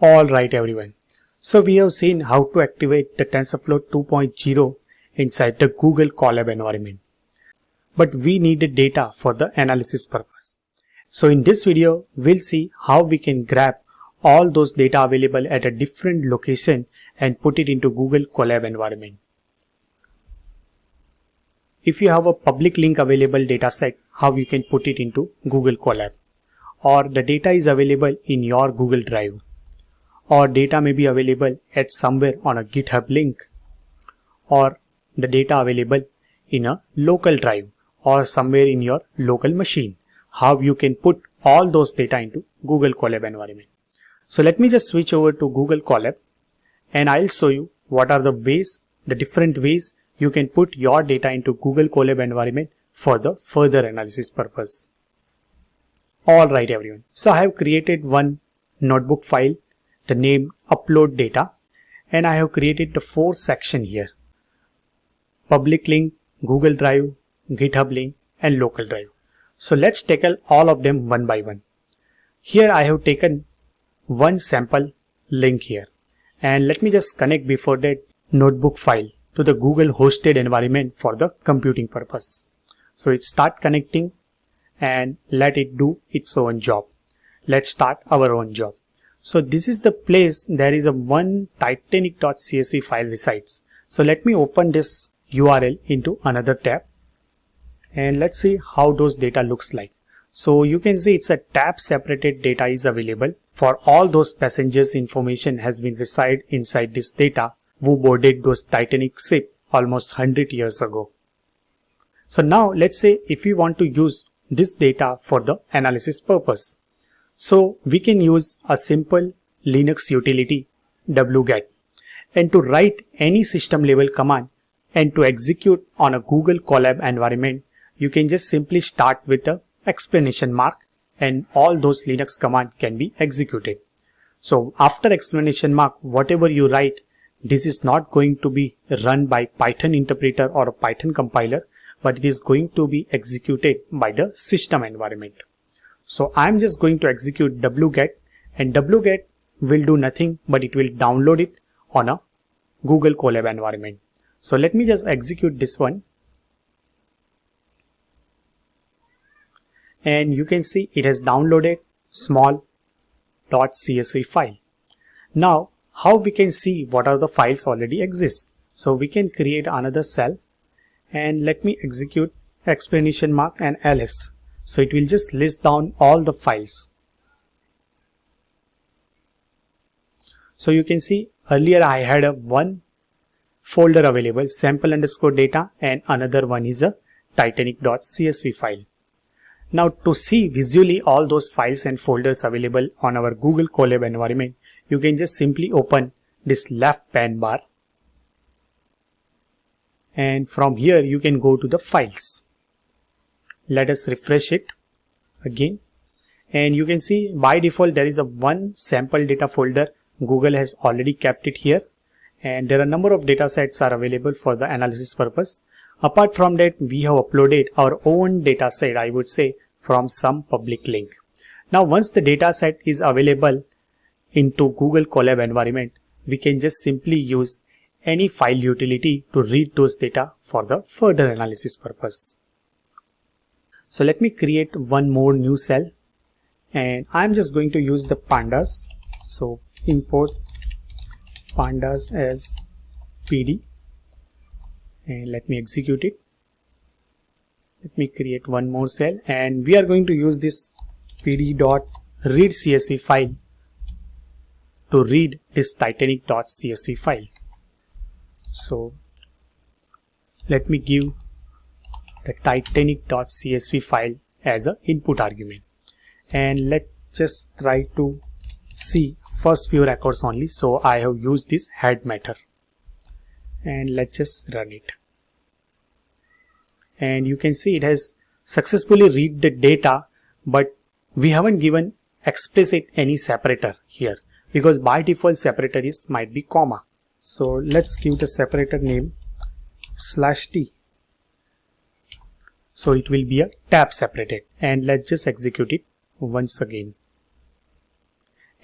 Alright everyone, so we have seen how to activate the TensorFlow 2.0 inside the Google Colab environment. But we needed data for the analysis purpose. So in this video, we'll see how we can grab all those data available at a different location and put it into Google Colab environment. If you have a public link available dataset, how you can put it into Google Colab, or the data is available in your Google Drive, or data may be available at somewhere on a GitHub link, or the data available in a local drive or somewhere in your local machine. How you can put all those data into Google Colab environment. So let me just switch over to Google Colab and I'll show you what are the different ways you can put your data into Google Colab environment for the further analysis purpose. Alright everyone, so I have created one notebook file, the name upload data, and I have created the 4 section here: public link, Google Drive, GitHub link and local drive. So let's tackle all of them one by one. Here I have taken one sample link here, and let me just connect before that notebook file to the Google hosted environment for the computing purpose. So it start connecting and let it do its own job. Let's start our own job. So this is the place there is a one titanic.csv file resides. So let me open this URL into another tab and let's see how those data looks like. So you can see it's a tab separated data is available for all those passengers. Information has been reside inside this data who boarded those Titanic ship almost 100 years ago. So now let's say if we want to use this data for the analysis purpose. So we can use a simple Linux utility wget, and to write any system level command and to execute on a Google Colab environment, you can just simply start with the exclamation mark and all those Linux command can be executed. So after exclamation mark, whatever you write, this is not going to be run by Python interpreter or a Python compiler, but it is going to be executed by the system environment. So I'm just going to execute wget, and wget will do nothing but it will download it on a Google Colab environment. So let me just execute this one, and you can see it has downloaded small.csv file. Now how we can see what are the files already exist? So we can create another cell and let me execute exclamation mark and ls. So it will just list down all the files. So you can see earlier I had a one folder available, sample underscore data, and another one is a titanic.csv file. Now to see visually all those files and folders available on our Google Colab environment, you can just simply open this left pan bar, and from here you can go to the files. Let us refresh it again, and you can see by default there is a one sample data folder. Google has already kept it here, and there are a number of data sets are available for the analysis purpose. Apart from that, we have uploaded our own data set, I would say, from some public link. Now once the data set is available into Google Colab environment, we can just simply use any file utility to read those data for the further analysis purpose. So let me create one more new cell, and I'm just going to use the pandas. So import pandas as pd, and let me execute it. Let me create one more cell, and we are going to use this pd.readcsv file to read this titanic.csv file. So let me give the titanic.csv file as an input argument, and let's just try to see first few records only. So I have used this head method, and let's just run it, and you can see it has successfully read the data, but we haven't given explicit any separator here because by default separator is might be comma. So let's give the separator name /t. So it will be a tab separated, and let's just execute it once again.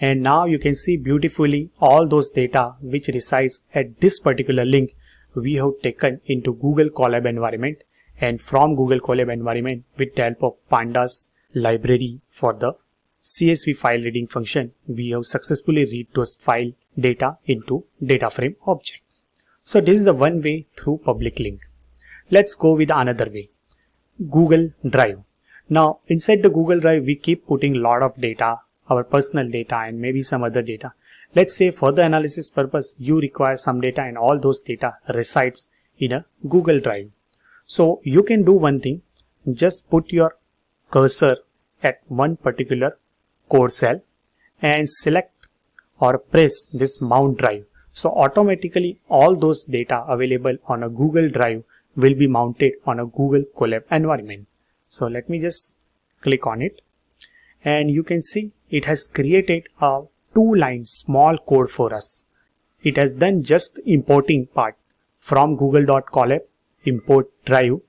And now you can see beautifully all those data which resides at this particular link we have taken into Google Colab environment, and from Google Colab environment with the help of pandas library for the CSV file reading function, we have successfully read those file data into data frame object. So this is the one way through public link. Let's go with another way. Google Drive. Now inside the Google Drive we keep putting a lot of data, our personal data and maybe some other data. Let's say for the analysis purpose you require some data and all those data resides in a Google Drive. So you can do one thing, just put your cursor at one particular code cell and select or press this mount drive. So automatically all those data available on a Google Drive will be mounted on a Google Colab environment. So let me just click on it, and you can see it has created a 2-line small code for us. It has done just importing part from google.colab import drive,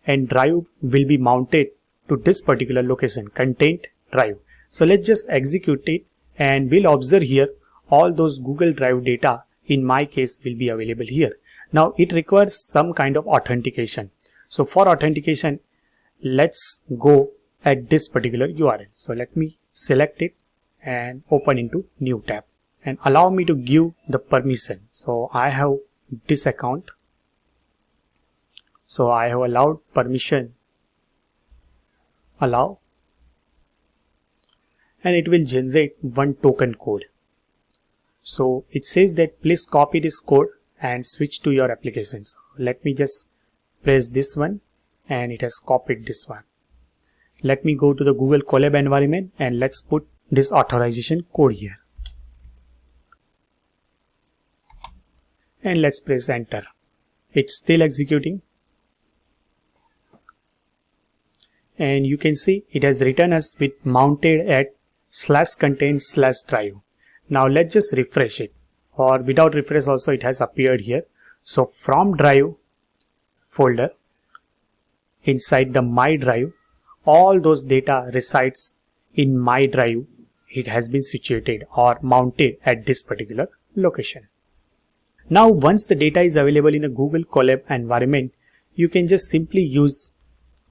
and drive will be mounted to this particular location, content drive. So let's just execute it, and we'll observe here all those Google Drive data in my case will be available here. Now it requires some kind of authentication. So for authentication, let's go at this particular URL. So let me select it and open into new tab and allow me to give the permission. So I have this account. So I have allowed permission, allow, and it will generate one token code. So it says that please copy this code and switch to your applications. Let me just press this one and it has copied this one. Let me go to the Google Colab environment and let's put this authorization code here. And let's press enter. It's still executing. And you can see it has written us with mounted at /content/drive. Now let's just refresh it, or without refresh also it has appeared here. So from drive folder, inside the my drive, all those data resides in my drive. It has been situated or mounted at this particular location. Now once the data is available in a Google Colab environment, you can just simply use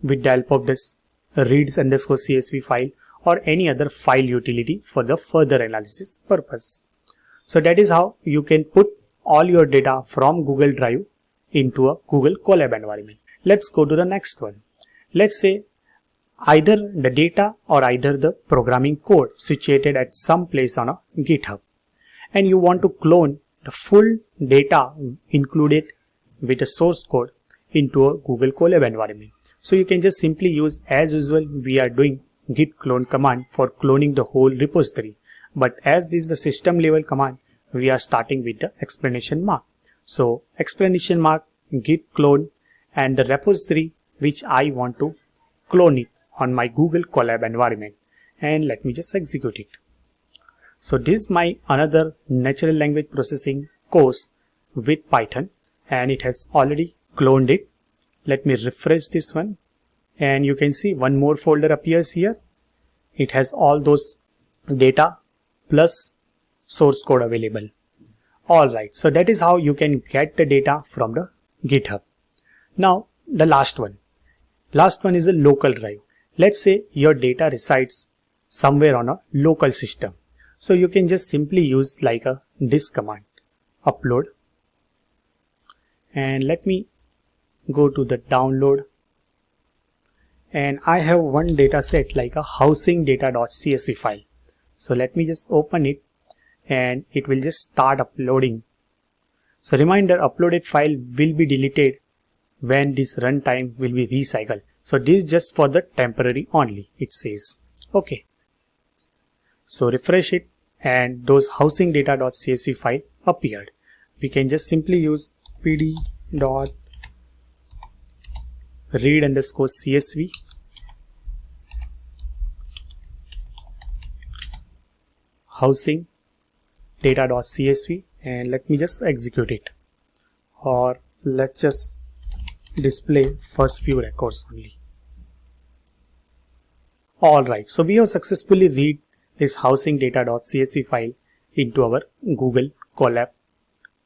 with the help of this reads_CSV file or any other file utility for the further analysis purpose. So that is how you can put all your data from Google Drive into a Google Colab environment. Let's go to the next one. Let's say either the data or either the programming code situated at some place on a GitHub, and you want to clone the full data included with the source code into a Google Colab environment. So you can just simply use, as usual we are doing, git clone command for cloning the whole repository. But as this is the system level command, we are starting with the explanation mark. So explanation mark git clone and the repository which I want to clone it on my Google Colab environment, and let me just execute it. So this is my another natural language processing course with Python, and it has already cloned it. Let me refresh this one, and you can see one more folder appears here. It has all those data plus source code available. Alright, so that is how you can get the data from the GitHub. Now the last one is a local drive. Let's say your data resides somewhere on a local system. So you can just simply use like a this command, upload, and let me go to the download, and I have one data set like a housing data.csv file. So let me just open it and it will just start uploading. So reminder, uploaded file will be deleted when this runtime will be recycled. So this is just for the temporary only, it says. Okay. So refresh it and those housing data.csv file appeared. We can just simply use pd.read_csv housing data.csv, and let me just execute it, or let's just display first few records only. Alright, so we have successfully read this housing data.csv file into our Google Colab.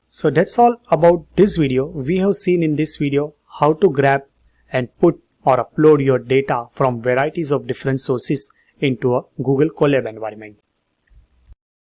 So that's all about this video. We have seen in this video how to grab and put or upload your data from varieties of different sources into a Google Colab environment.